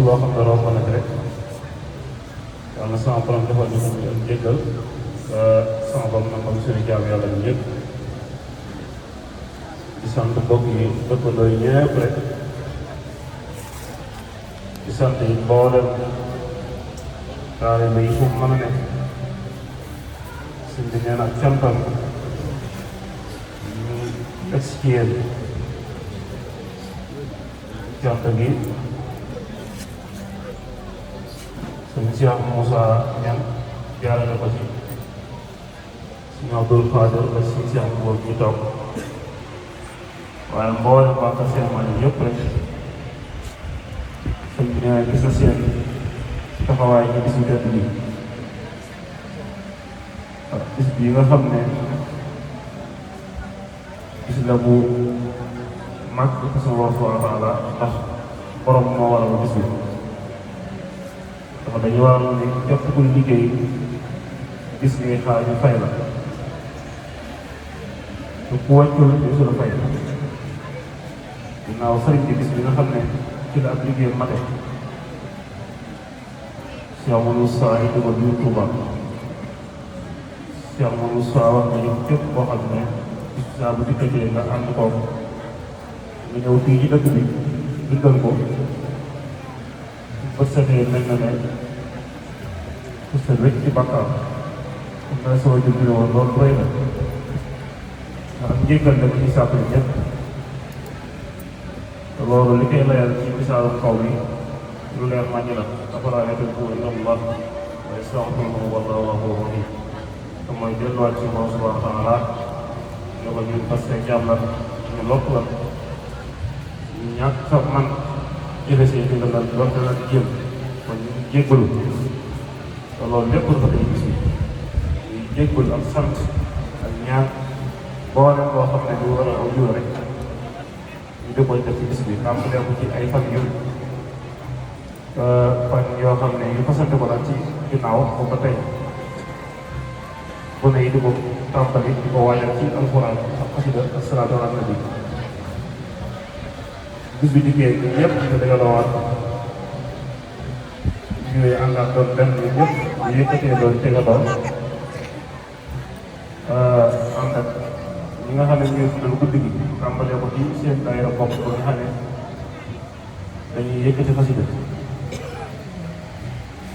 loo xam ne romb na rek yàlla na sama borom defal ñu ko ak jéggal sama borom na ko suñu jaam yàlla ñu ñëpp di sant mbokk yi dëkkandoo yi ñëpp rek di sant yi mboolem taalibe yi fu mu mën a nekk suñ bi nee na cantam ñu egsi ci yéen cant gi suñu Cheikh Moussa ñan jaarale ko ci suñu Abdul Xaadir ak suñu Cheikh Mbour ñu toog waaye mboolem waa Kër Cheikh Malick yëpp rek suñ bi nee gis na seen taxawaay ci bisu tedd bi ak bis bii nga xam ne bis la bu mag bi ko suñu subhaanahu wa taala ndax borom moo waral bis bi dafa dañu waral ne képp ku liggéey gis ngay xaar ñu fay la te ku wàccul bisu la fay ginnaaw sëriñ bi bis bi nga xam ne ci la ab liggéey mate Cheikh Moussa yi dugal biir Touba Cheikh Moussa wax nañu képp koo xam ne saa bu dikkatee nga ànd ko nga ñëw fii ci dëkk bi diggal ko ba setee mel na ne ku set rek ci bàkkaar comme na sama jur bi woon loolu doy na ndax ak njéggal nag ci sàppali ñëpp te loolu li koy layal ci misaalu kaw bi lu leer màññi la afalaa yattubuuna ilallah wa yastaghfiruunahu wallaahu ghafuurun rahiim te mooy delluwaat ci moom subhaanahu wa taala ne ko ñun parce que jàmm la ñu lokk la ñu ñàkk sa man jëfe see digal la doonte la jéem kon ñu jéggalu te loolu lépp dafa koy gis ñuy jéggalu ak sant ak ñaan boole boo xam ne du war a aw jiw rek ñu di koy def ci bis bi tàmbalee ko ci ay fan yoo xam ne yu fasante ko daal ci ginnaaw boobu ba tey bu ne yi di ko tàmbali di ko waajal ci alxuraan ak xasida ak salaatu ala nabi bis bi dikkee ñun ñëpp ñu dajaloo waat ñuy àndaat doon benn ñun ñëpp ñu yëkkatee doon tegaloo ànd ak ñi nga xam ne ñooy dundal guddi gi tàmbalee ko ci seen daayira bopp ba nga xam ne dañuy yëkkati xasida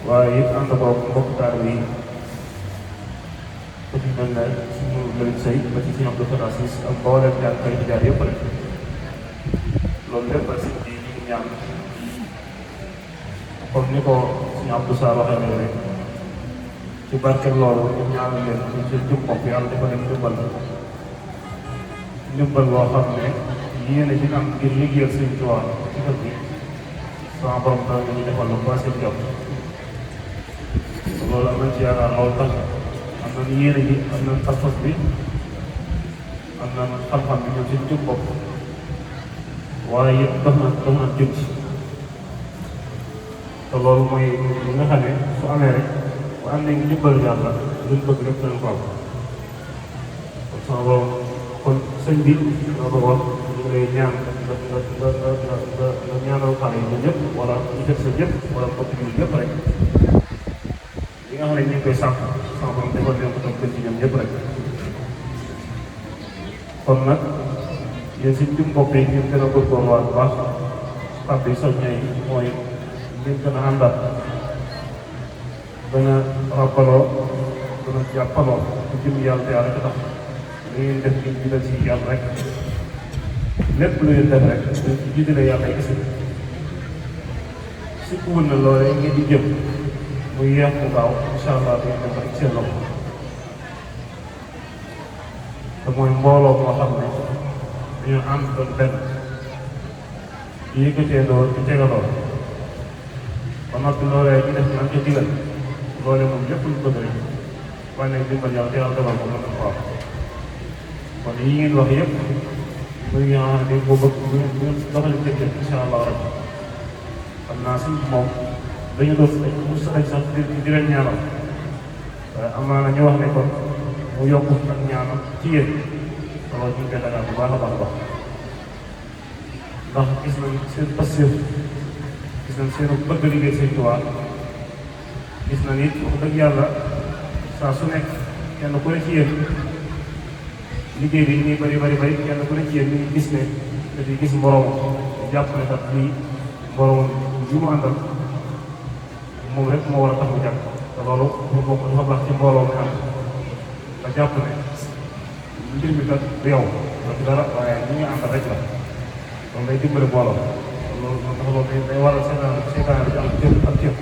waaye it ànd ko mbokk taalibe yi ku ci mel ne suñu Lëriñ Sey ba ci suñu Abdou Fatah Sis ak mbooleem jaar kay di jaar yëpp rek loolu lépp rek sëñ bi ñu ngi ñaan comme ni ko suñu Abdou Sarr waxee ne rek ci barke loolu ñu ñaanal leen ci seen jëm bopp yàlla dafa leen ndimbal boo xam ne yéene ci am ngir liggéeyal sëñ Tuubaa ci kër gi sama borom dana ñu defal lu ba seen jox loolu am nañ ci yaakaar loolu tax am nañ yéene ji am nañ pas-pas bi am nañ xam-xam bi ñoom seen jëm bopp waaye it dox na jëm ci te loolu mooy li nga xam ne su amee rek bu àndee ngi ndimbal yàlla luñ bëgg rek dinañ ko am kon sama borom kon sëñ bi doo ko wax ñu ngi lay ñaan nga ñaanal xale yi ñëpp wala ñu def sa ñëpp wala mbokk yi ñëpp rek li nga xam ne ñu ngi koy sàkk sama borom defal leen ko tam gën ci ñoom ñëpp rek kon nag yéen si jum bopp yi ngeen gën a góorgóorluwaat bu baax kàddu yi soññee yi mooy ngeen gën a àndaat gën a rappaloo gën a jàppaloo ci jëm yàlla te yàlla te tax li ngeen def ngeen jiital ci yàlla rek lépp lu ngeen def rek dañ ci jiitale yàlla ay kese surtout mën na loolu ngeen di jëm muy yeex mu gaaw incha allah dañ def rek seen loxo te mooy mbooloo moo xam ne dañoo ànd doon benn di yëkkatee doo di tegaloo ba noppi loolee ñu def nañ ko digal loolee moom lépp lu bëgg rek wane dimbal yàlla te yàlla dogal ko mën na ko am kon yi ngeen wax yëpp muy ñoo xam ne boo bëgg bu doxali jëkkër incha allah rek xam naa suñ moom dañu doon mu sax sax di leen ñaanal waaye amaana ñu wax ne kon mu yokk ak ñaanal ci yéen loolu ñu ngi koy dagal bu baax a baax a baax ndax gis nañ seen passif gis nañ seen bëgg liggéey Sëñ Tuubaa gis na nit wax dëgg yàlla saa su nekk kenn ku ne ci yéen liggéey bi ñuy bari kenn ku ne ci yéen ñu ngi gis ne dafay gis moroomam jàpp ne kat lii moroomam bi mu àndal moom rek moo war a tax mu jàpp te loolu bu bokk dafa baax ci mbooloo mi am nga jàpp ne mbir mi kat du yow doo ci dara waaye ñi nga àndal rek la donc day dimbali mbooloo loolu moo tax loolu day waral seetaan bi ci am cër ak cër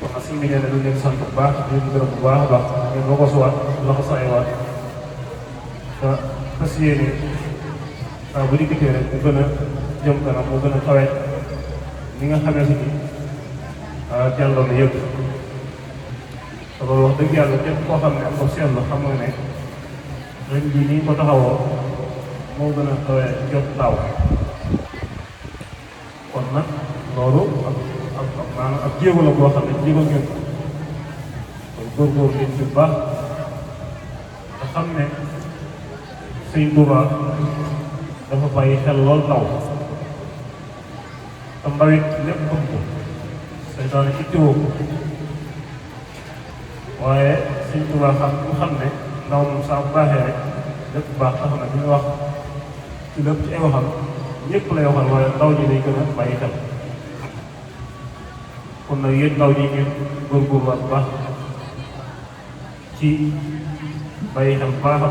kon nag suñu liggéey ne dañ leen sant bu baax di leen gërëm bu baax a baax ngeen boo ko suwaat loxo sa ay waat te fas yéene saa bu dikkee rek mu gën a jëm kanam mu gën a kawe li nga xamee si ni jàlloon na yëpp te loolu wax dëgg yàlla képp koo xam ne am ko seetlu xam nga ne ren jii nii ko taxawoo moo gën a kawe jot daaw kon nag loolu maanaam ak jéego la boo xam ne jéego ngeen ko kon góorgóorlu ngeen ci bu baax te xam ne Sëñ Tuubaa dafa bàyyi xel lool ndaw te ndawit lépp bëgg ko seytaane ittiwoo ko waaye Sëñ Tuubaa xam ne ndaw moom saa bu baaxee rek lépp baax tax na bi ñu wax ci lépp ci ay waxam ñëpp lay waxal waaye ndaw ñi day gën a bàyyi xel kon nag yéen ndaw ñi ngeen góorgóorluwaat bu baax ci bàyyi xel baax a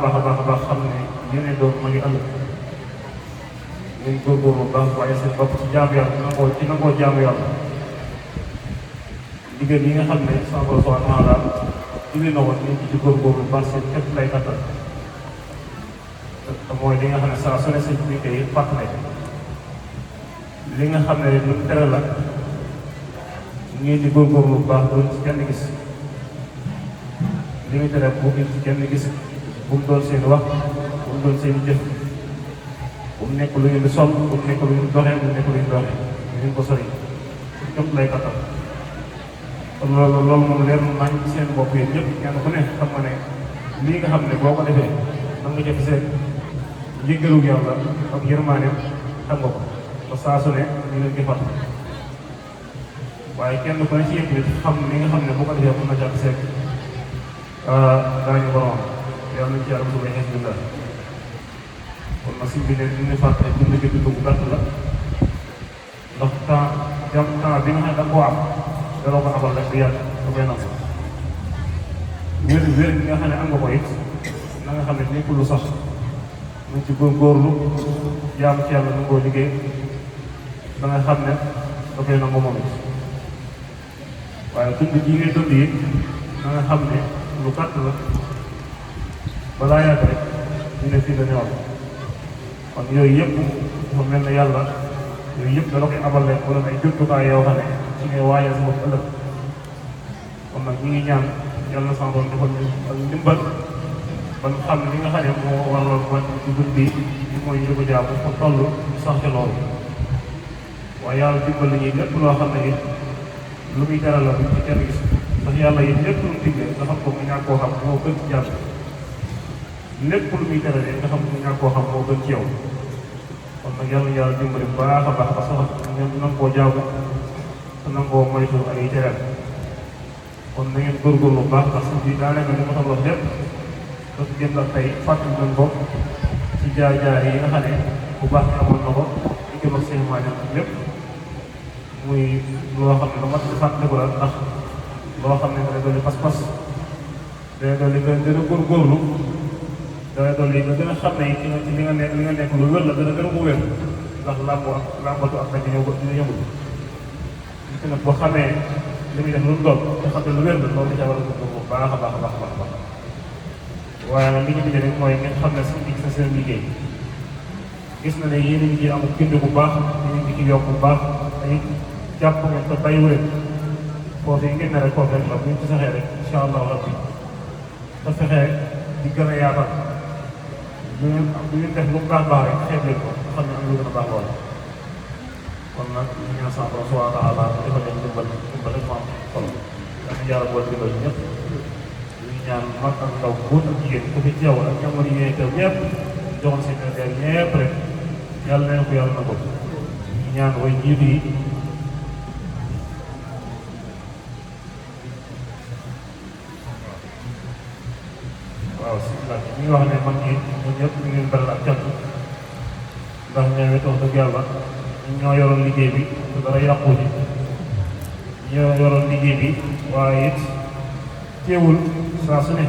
baax xam ne yeneen doon ma ngi ëllëg ngeen góorgóorlu bu baax waaye seen bopp ci jaamu yàlla nangoo jaamu yàlla liggéey yi nga xam ne sama borom subhanahu wa taala julli na woon ñu ci góorgóorlu bu baax seen képp lay kattan te mooy li nga xam ne saa su ne seen liggéey yi fàtt nañ li nga xam ne lu tere la ngeen di góorgóorlu bu baax doon ci kenn gis li nga tere bu ngeen ci kenn gis bu mu doon seen wax bu mu doon seen jëf bu mu nekk lu ngeen di sol bu mu nekk lu ngeen di doxee bu mu nekk lu ngeen di doxee ngeen ko sori képp lay kattan kon loolu moom leer nañ ci seen bopp yéen ñëpp kenn ku ne xam nga ne lii nga xam ne boo ko defee da nga jëf seen njëggalu yàlla ak yërmaaneem xam nga ko ba saa su ne ñu leen di fat waaye kenn ku ne ci yëpp xam li nga xam ne boo ko defee mën na jàpp seen danañu borom yàlla nañ ci yàlla su may xeex la kon nag suñ bi ne ñu ne fàtte dund gi dund bu gàtt la ndax temps bi nga xam ne da nga koo am daloo ko abal rek du yàgg da koy nangu wér bi nga xam ne am nga ko it na nga xam ne nekkul lu sax mu ci góorgóorlu jaamu ci yàlla nangoo liggéey da nga xam ne da koy nangu moom it waaye dund ji ngay dund it na nga xam ne lu gàtt la balaa yàgg rek ñu ne fii la ñëwaat kon yooyu yëpp dafa mel ne yàlla yooyu yëpp dala koy abal leen wala ay jumtukaay yoo xam ne ci ngay waajal sa bopp ëllëg kon nag ñi ngi ñaan yàlla na sama borom defal ñu ak ndimbal ba nga xam ne li nga xam ne moo waraloon wàcc ci guddi bi mooy ñu ko jaamu fa toll ñu sax ca loolu waaye yàlla dimbal nañu lépp loo xam ne it lu muy jaral la buñ ci kenn gis ndax yàlla it lépp lu mu digle nga xam ko mu ñàkk koo xam moo gën ci jàmm lépp lu muy terale nga xam mu ñàkk koo xam moo gën ci yow kon nag yàlla dimbali bu baax a baax ba sax ñoom nanga koo jaamu te nangoo moytu ay tereel kon na ngeen góorgóorlu bu baax ndax suñ bi daanaka li ma xam wax lépp dafa jëm ak tey fàttali nañ ko ci jaar-jaar yi nga xam ne bu baax amoon na ko di jëm ak seen maanaam lépp muy loo xam ne lu mat di fàttaliku la ndax loo xam ne dana dolli pas-pas dana dolli nga gën a góorgóorlu dana dolli nga gën a xam ne ci li nga nekk lu wér la dana gën a mu wér ndax làmbatu ak dañu ñëw dina yëngul li ci nag boo xamee li muy def lu mu doon nga xam ne lu wér la loolu ca war a góorgóorlu bu baax a baax a baax a baax waaye nag li ñu tëjee rek mooy ngeen xam ne suñu digg sa seen liggéey gis na ne yéen a ngi ciy amul bind bu baax yéen a ngi ci yokk bu baax ay jàpp ngeen ko bàyyi leen foofu yi ngeen ne rek foofu rek la bu ñu ci saxee rek incha allahu rabbi te fexee di gën a yaatal lu ñu def lu mu baax baax rek xeeb leen ko xam ne am lu gën a baax lool kon nag ñu ñaan sa borom subhanahu wa taala defal leen dimbal rek ma am solo dañu yàlla boole dimbal ñëpp ñaan mag ak ndaw góor ak jigéen ku fi teew ak jamono yi ñooy teew ñëpp joxoon seen ñëpp rek yàlla na ko yàlla na ko ñaan way jiitu yi waaw si laaj bi ñu wax ne man ñi ñun ñëpp ñu ngi beral ak cant ndax ñoom it wax dëgg yàlla ñoo yoroon liggéey bi te dara yàqu ji ñoo yoroon liggéey bi waaye it teewul saa su ne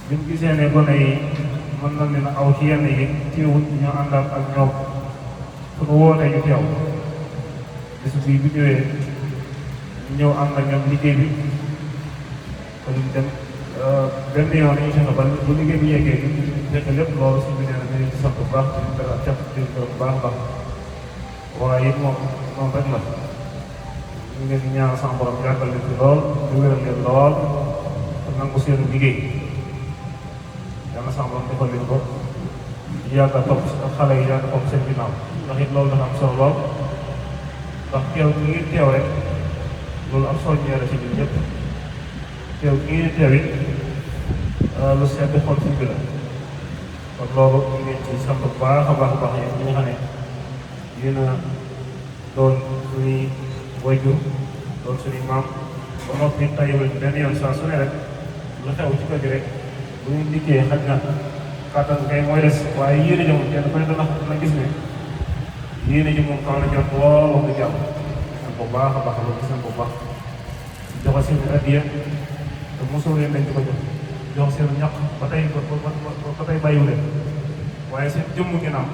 buñ gisee ne gone yi mën na leen aw ci yenn yi teewul ñu àndaat ak ñoom suñu wootee ñu teew bis bii bu ñëwee ñu ñëw ànd ak ñoom liggéey bi kon dem benn yoon yi nga ba bu liggéey bi yeggee ñu fekk lépp loolu suñu nee na dañuy ci sant bu baax di leen ak cap di leen bu baax a baax waaye it moom rek la ñu ngi leen di ñaan sama borom yàggal leen ci lool di wéral leen lool te nangu seenu liggéey yàlla sama borom defal leen ko yàgg a topp xale yi yàgg a topp seen ginnaaw ndax it loolu dafa am solo lool ndax teew gi ngeen teew rek loolu am soññee la ci ñun ñëpp teew gi ngeen teew it lu sedd xol ci bi la kon loolu ñu ngi ci sant bu baax a baax a baax yéen ñi nga xam ne yéen a doon suñuy wayjur doon suñuy maam ba noppi tayewul benn yoon saa su ne rek lu xew ci kër gi rek bu ñu dikkee xaj na kàttan kay mooy des waaye yéene ji moom kenn ku ne dana gis ne yéene ji moom kaw na jot lool wax dëgg yàlla gis nañ ko baax a baax loolu gis nañ ko baax joxe seen addiya te mosoo leen dañ di ko jox seen ñaq ba tey ba tey bàyyiwu leen waaye seen jëmm ngeen am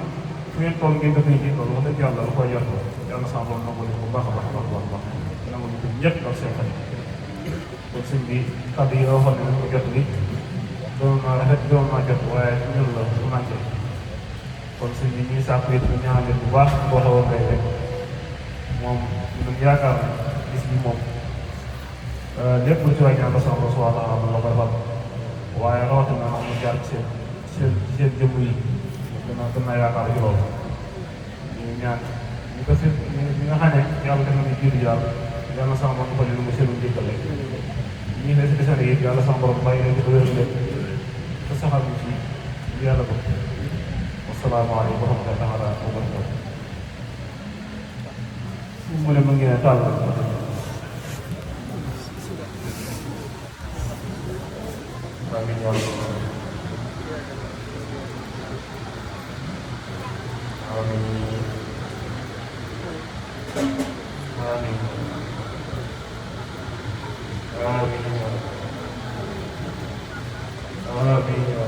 fu ngeen toll ngeen def nii loolu wax dëgg yàlla lu koy yor yàlla sama borom nangu leen bu baax a baax a baax a baax nangu ñu ko ñëpp ak seen xarit kon sëñ bi kàddu yi nga waxoon ne nañ ko jot li doon naa rafet doon naa jot waaye ñun la su manqué kon sëñ bi ñuy sàkku it ñu ñaanal leen bu baax boo xawoon day rek moom ñun yaakaar na gis bi moom lépp lu ci waay ñaan ba sama subhanahu wa taala la koy fal waaye rawatina mu jaar ci seen jëmm yi gën naa yaakaar ci loolu ñu ñaan ñu ko seen ñi nga xam ne yàlla def na ni jiitu yàlla yàlla sama borom ko leen mu seenu njëkkal rek ñi ne si desane yi yàlla sama borom bàyyi leen ci wér leen te saxal ñu ci yàlla ko wasalaamaaleykum wa rahmatullahi taala wa barakatuh mu ne mën ngeen a tàll amiin amiin amiin amiin